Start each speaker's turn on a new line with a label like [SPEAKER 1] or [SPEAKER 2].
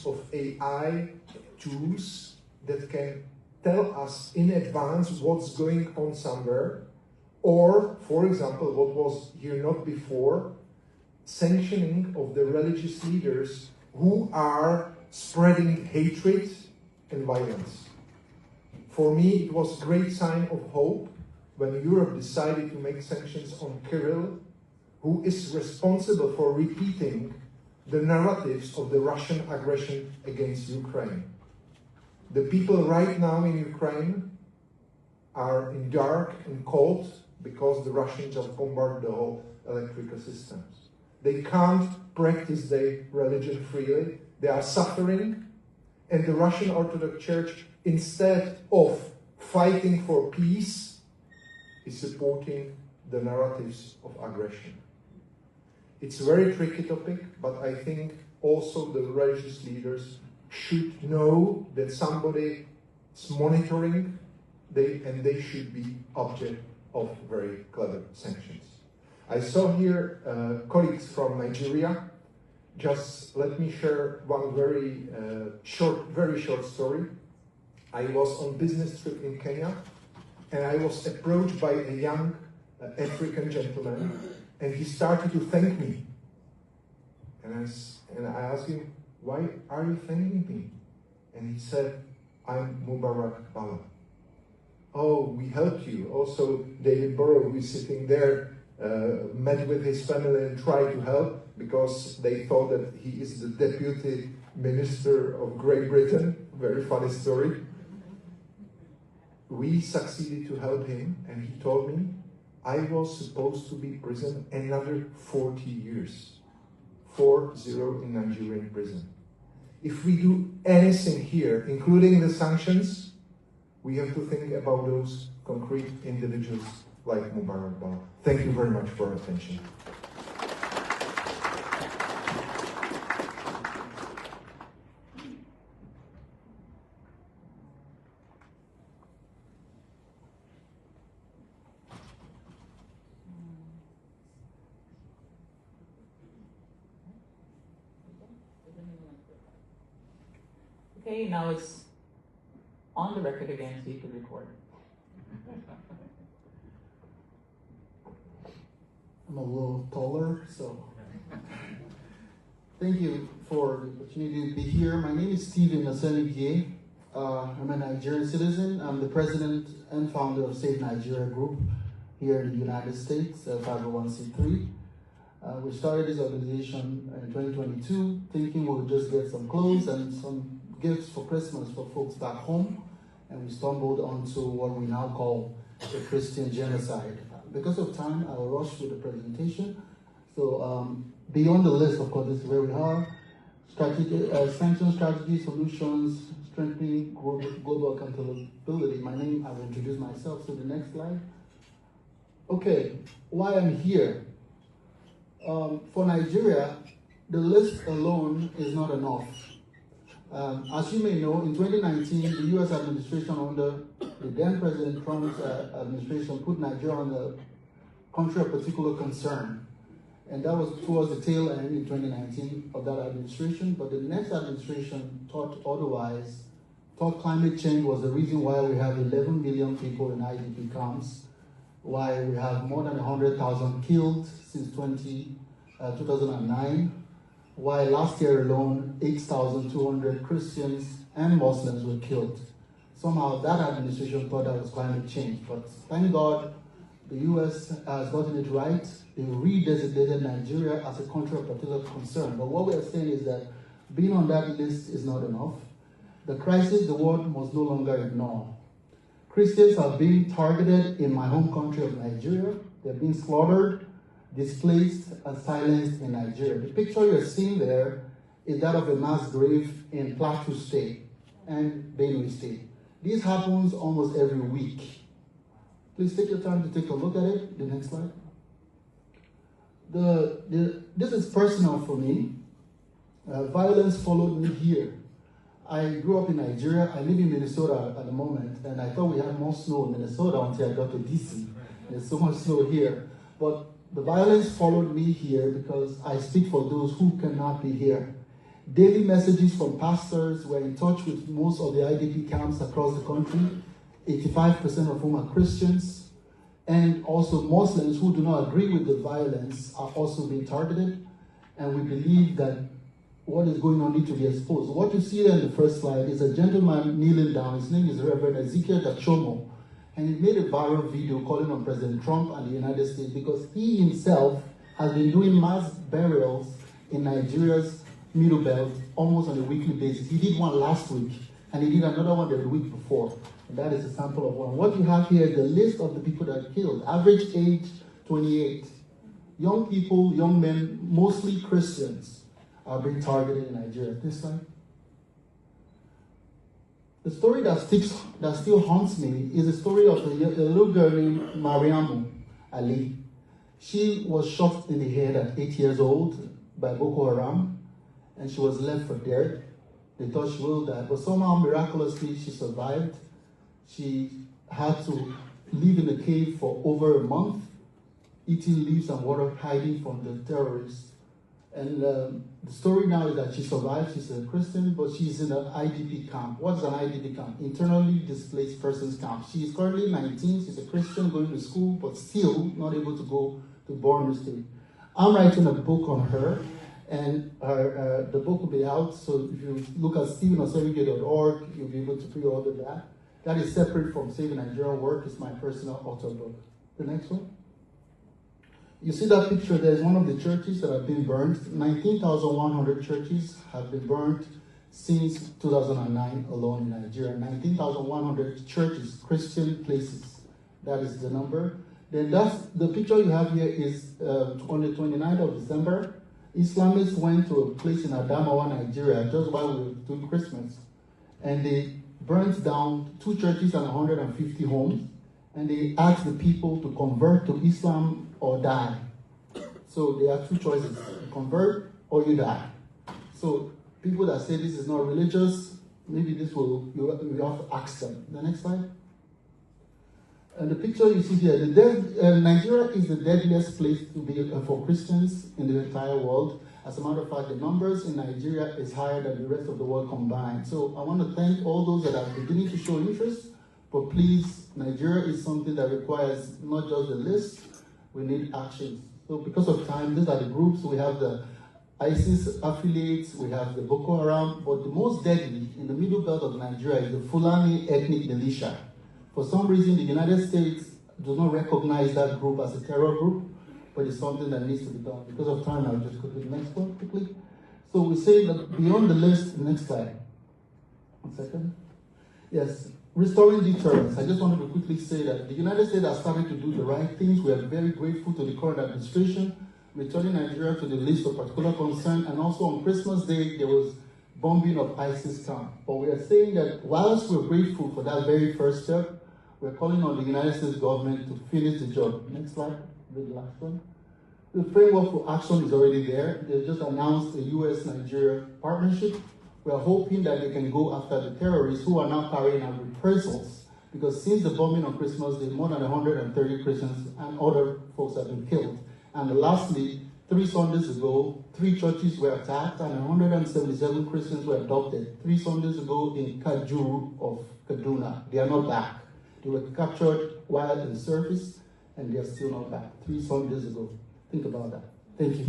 [SPEAKER 1] use of AI tools that can tell us in advance what's going on somewhere, or, for example, what was here not before, sanctioning of the religious leaders who are spreading hatred and violence. For me, it was a great sign of hope when Europe decided to make sanctions on Kirill, who is responsible for repeating the narratives of the Russian aggression against Ukraine. The people right now in Ukraine are in dark and cold because the Russians just bombard the whole electrical systems. They can't practice their religion freely. They are suffering, and the Russian Orthodox Church, instead of fighting for peace, is supporting the narratives of aggression. It's a very tricky topic, but I think also the religious leaders should know that somebody is monitoring, and they should be object of very clever sanctions. I saw here colleagues from Nigeria. Just let me share one very short story. I was on business trip in Kenya, and I was approached by a young African gentleman, and he started to thank me. And I asked him, "Why are you thanking me?" And he said, "I'm Mubarak Bala." "Oh, we helped you." Also, David Burrow, who is sitting there, met with his family and tried to help because they thought that he is the deputy minister of Great Britain. Very funny story. We succeeded to help him, and he told me, "I was supposed to be in prison another 40 years. 40 in Nigerian prison. If we do anything here, including the sanctions, we have to think about those concrete individuals like Mubarak Bala." Thank you very much for your attention.
[SPEAKER 2] Okay, now it's on the record again, so you can record.
[SPEAKER 3] I'm a little taller, so thank you for the opportunity to be here. My name is Stephen Naseligie. I'm a Nigerian citizen. I'm the president and founder of Save Nigeria Group here in the United States, 501c3. We started this organization in 2022, thinking we would just get some clothes and some gifts for Christmas for folks back home, and we stumbled onto what we now call the Christian genocide. Because of time, I will rush through the presentation. So beyond the list, of course, this is where we are. Sanction strategy, solutions, strengthening global accountability. My name, I will introduce myself. So the next slide. Okay, why I'm here. For Nigeria, the list alone is not enough. As you may know, in 2019, the US administration under the then President Trump's administration put Nigeria on the country of particular concern. And that was towards the tail end in 2019 of that administration. But the next administration thought otherwise, thought climate change was the reason why we have 11 million people in IDP camps, why we have more than 100,000 killed since 2009, why last year alone, 8,200 Christians and Muslims were killed. Somehow that administration thought that was climate change, but thank God the US has gotten it right. They redesignated Nigeria as a country of particular concern. But what we are saying is that being on that list is not enough. The crisis the world must no longer ignore. Christians are being targeted in my home country of Nigeria. They're being slaughtered, displaced, and silenced in Nigeria. The picture you're seeing there is that of a mass grave in Plateau State and Benue State. This happens almost every week. Please take your time to take a look at it. The next slide. This is personal for me. Violence followed me here. I grew up in Nigeria. I live in Minnesota at the moment, and I thought we had more snow in Minnesota until I got to DC. There's so much snow here. But the violence followed me here because I speak for those who cannot be here. daily messages from pastors. We're in touch with most of the IDP camps across the country, 85% of whom are Christians, and also Muslims who do not agree with the violence are also being targeted. And we believe that what is going on needs to be exposed. What you see there in the first slide is a gentleman kneeling down. His name is Reverend Ezekiel Dachomo. And he made a viral video calling on President Trump and the United States because he himself has been doing mass burials in Nigeria's Middle Belt almost on a weekly basis. He did one last week, and he did another one the week before. And that is a sample of one. What you have here is the list of the people that are killed. Average age, 28. Young people, young men, mostly Christians, are being targeted in Nigeria. This slide. The story that still haunts me is the story of a little girl named Mariamu Ali. She was shot in the head at 8 years old by Boko Haram, and she was left for dead. They thought she will die, but somehow, miraculously, she survived. She had to live in a cave for over a month, eating leaves and water, hiding from the terrorists. And the story now is that she survived. She's a Christian, but she's in an IDP camp. What's an IDP camp? Internally displaced persons camp. She is currently 19. She's a Christian going to school, but still not able to go to Borno State. I'm writing a book on her, and the book will be out. So if you look at stevenasewige.org, you'll be able to pre-order that. That is separate from Saving Nigerian Work. It's my personal author book. The next one. You see that picture? There's one of the churches that have been burned. 19,100 churches have been burned since 2009 alone in Nigeria. 19,100 churches, Christian places. That is the number. Then the picture you have here is on the 29th of December. Islamists went to a place in Adamawa, Nigeria, just while we were doing Christmas. And they burnt down 2 churches and 150 homes. And they asked the people to convert to Islam or die. So there are 2 choices: you convert or you die. So people that say this is not religious, maybe you have to ask them. The next slide. And the picture you see here, Nigeria is the deadliest place to be for Christians in the entire world. As a matter of fact, the numbers in Nigeria is higher than the rest of the world combined. So I want to thank all those that are beginning to show interest. But please, Nigeria is something that requires not just a list, we need actions. So because of time, these are the groups. We have the ISIS affiliates, we have the Boko Haram, but the most deadly in the middle belt of Nigeria is the Fulani ethnic militia. For some reason, the United States does not recognize that group as a terror group, but it's something that needs to be done. Because of time, I'll just go to the next one quickly. So we say that beyond the list, next slide. 1 second. Yes. Restoring deterrence. I just wanted to quickly say that the United States has started to do the right things. We are very grateful to the current administration, returning Nigeria to the list of particular concern. And also on Christmas Day, there was bombing of ISIS camp. But we are saying that whilst we're grateful for that very first step, we're calling on the United States government to finish the job. Next slide, the last one. The framework for action is already there. They just announced a US-Nigeria partnership. We are hoping that they can go after the terrorists who are now carrying out reprisals, because since the bombing on Christmas Day, more than 130 Christians and other folks have been killed. And lastly, 3 Sundays ago, 3 churches were attacked and 177 Christians were adopted. 3 Sundays ago in Kajuru of Kaduna. They are not back. They were captured while in service, and they are still not back. 3 Sundays ago. Think about that. Thank you.